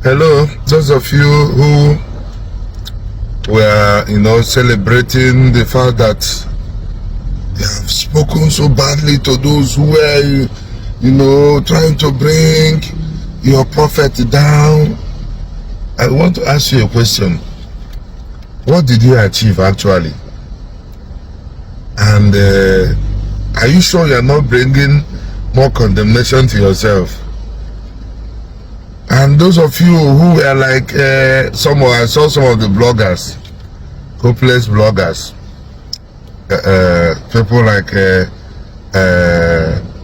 Hello, those of you who were, celebrating the fact that they have spoken so badly to those who were, trying to bring your prophet down. I want to ask you a question. What did you achieve actually? And are you sure you're not bringing more condemnation to yourself? And those of you who were like I saw some of the bloggers, hopeless bloggers, people like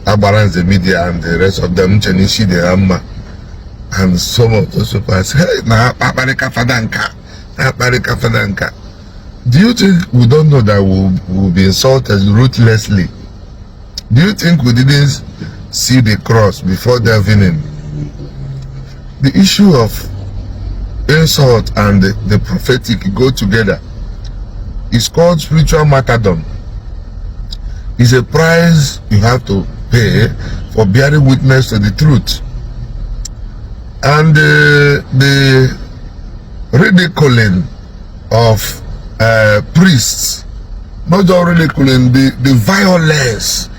Abarans the media and the rest of them, Chenishi the Amma, and some of those people say, hey, do you think we don't know that we'll be insulted ruthlessly? Do you think we didn't see the cross before delving in? The issue of insult and the prophetic go together. It's called spiritual martyrdom. It's a price you have to pay for bearing witness to the truth. And the ridiculing of priests, not just ridiculing, the violence,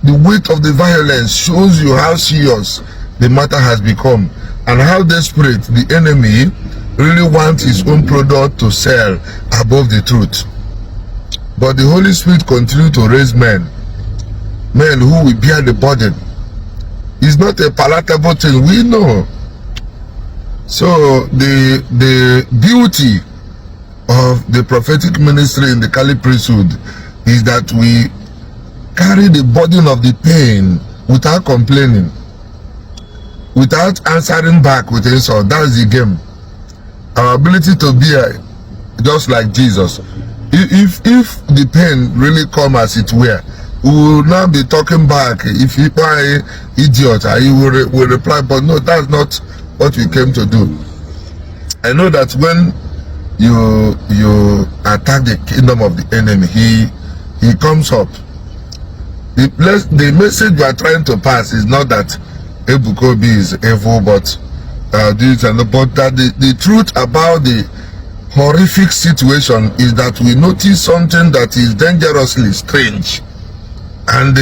the weight of the violence shows you how serious the matter has become, and how desperate the enemy really wants his own product to sell above the truth. But the Holy Spirit continues to raise men who will bear the burden. It's not a palatable thing, we know. So the beauty of the prophetic ministry in the Kali priesthood is that we carry the burden of the pain without complaining, without answering back with insult. That's the game. Our ability to bear, just like Jesus. If the pain really come as it were, we will now be talking back. If you are idiot, you will reply, but no, that's not what we came to do. I know that when you attack the kingdom of the enemy, he comes up. The message we are trying to pass is not that Ebukobi is evil, but the truth about the horrific situation is that we notice something that is dangerously strange, and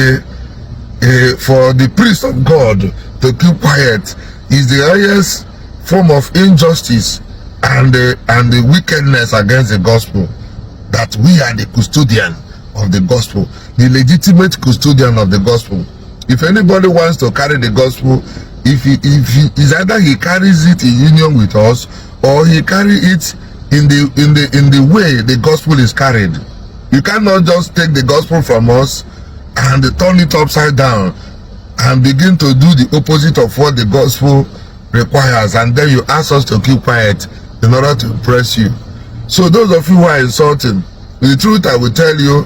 for the priest of God to keep quiet is the highest form of injustice and the wickedness against the gospel. That we are the custodian of the gospel, the legitimate custodian of the gospel. If anybody wants to carry the gospel, if is either he carries it in union with us, or he carry it in the way the gospel is carried. You cannot just take the gospel from us and turn it upside down and begin to do the opposite of what the gospel requires, and then you ask us to keep quiet in order to impress you. So those of you who are insulting, the truth I will tell you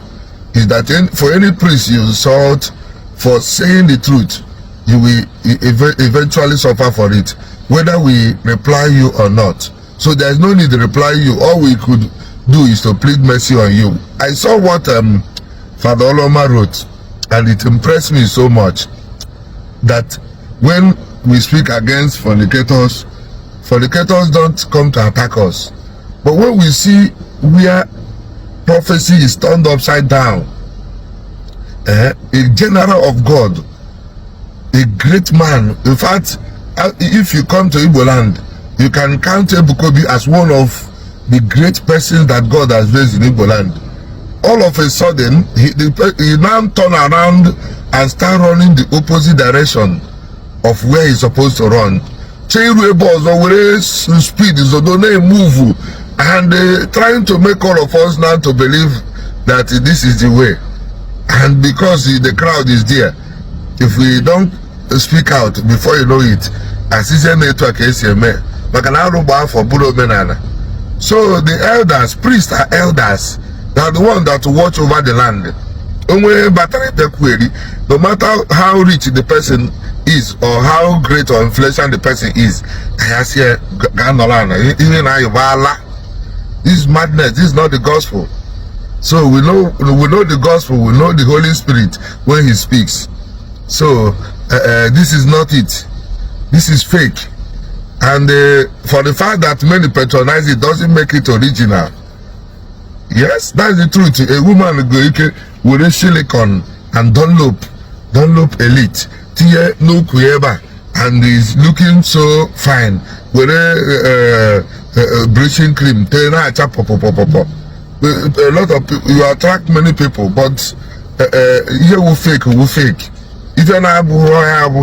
is that for any priest you insult for saying the truth, you will eventually suffer for it, whether we reply you or not. So there is no need to reply you. All we could do is to plead mercy on you. I saw what Father Oloma wrote, and it impressed me so much that when we speak against fornicators don't come to attack us. But when we see where prophecy is turned upside down, a general of God, a great man. In fact, if you come to Igbo land, you can count Ebukobi as one of the great persons that God has raised in Igbo land. All of a sudden, he now turn around and start running the opposite direction of where he's supposed to run. Speed is move, and trying to make all of us now to believe that this is the way. And because the crowd is there, if we don't speak out, before you know it, so the elders, priests are elders. They are the ones that watch over the land. No matter how rich the person is or how great or influential the person is, this is madness. This is not the gospel. So we know the gospel, we know the Holy Spirit when he speaks. So this is not it. This is fake. And for the fact that many patronize it doesn't make it original. Yes, that's the truth. A woman go with a silicone and Dunlop Elite, Tia no Kuyeba, and is looking so fine with a bleaching cream. A lot of people, you attract many people, but here we fake. If you're not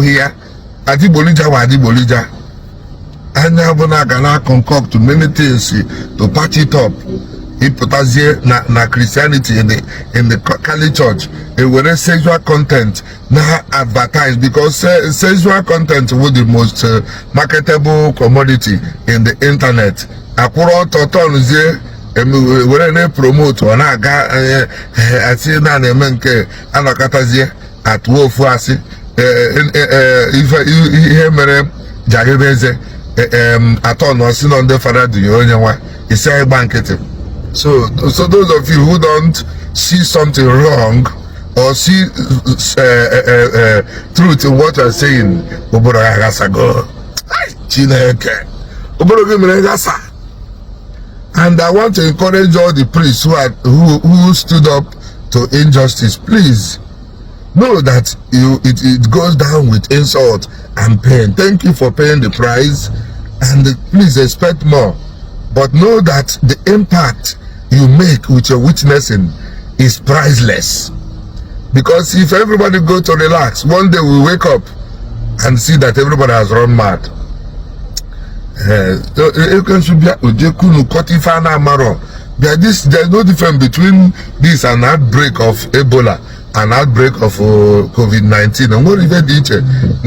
here, Adibolija. And I'm gonna concoct many things to patch it up. Na Christianity in the Catholic Church, it was sexual content now advertised, because sexual content was the most marketable commodity in the internet. Akuro toton ze we promote ona ga asi na nemenke anakatazie at wofu asi ihe mere jagibeze aton osi no nde fada du onye nwa ise bankete. So those of you who don't see something wrong or see truth in what you're saying, and I want to encourage all the priests who stood up to injustice. Please know that it goes down with insult and pain. Thank you for paying the price, and please expect more. But know that the impact you make with your witnessing is priceless. Because if everybody go to relax, one day we wake up and see that everybody has run mad. There's no difference between this and outbreak of Ebola and outbreak of COVID-19. And what if they did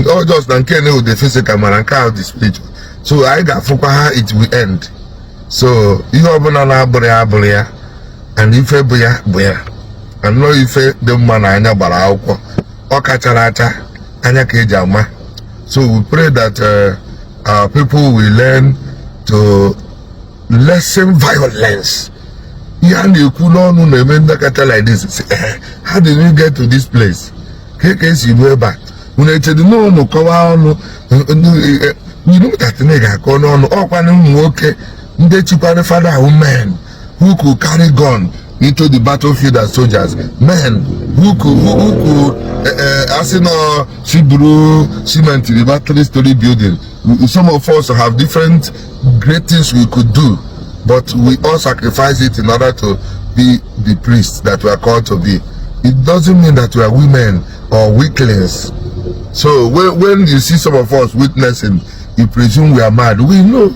all just don't care the physical man and count the spiritual. So I got for how it will end. So you have an abria and if a boya and no if the man anya barauko or kacharata anya kejama. So we pray that our people will learn to lessen violence. You could not like this. How did we get to this place? KK's Nwebe. When I said no you know that nigga going on okay. They the father women who could carry gun into the battlefield as soldiers, men who could as in Shiburu cement the battery story building. Some of us have different great things we could do, but we all sacrifice it in order to be the priests that we are called to be. It doesn't mean that we are women or weaklings. So when you see some of us witnessing, you presume we are mad. We know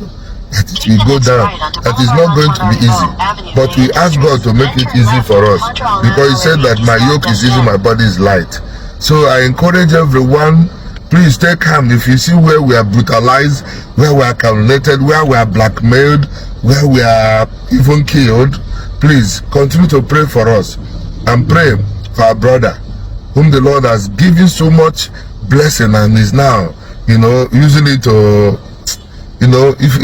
that it will go down, that is not going to be easy, but we ask God to make it easy for us, because He said that my yoke is easy, my body is light. So I encourage everyone, please stay calm. If you see where we are brutalized, where we are calculated, where we are blackmailed, where we are even killed, please continue to pray for us and pray for our brother whom the Lord has given so much blessing and is now using it to if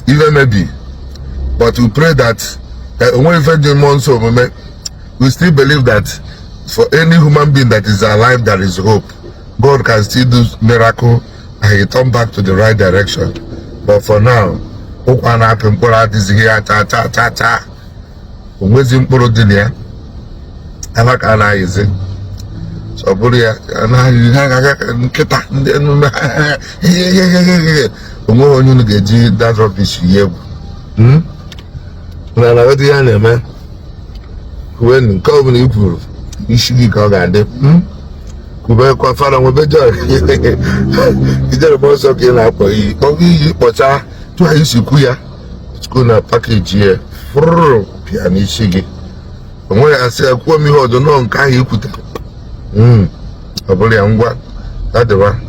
even maybe, but we pray that we still believe that for any human being that is alive there is hope. God can still do miracle and He turn back to the right direction. But for now, so Buria and I that rubbish here. What the other man? When come you prove you should be called at them. Kuba father will be joy. Is there a boss of the lap? But twice you queer. It's gonna package here. Pianishigi. And when I say, I call me hold on, can you put it? Aboli angwa, that's the one.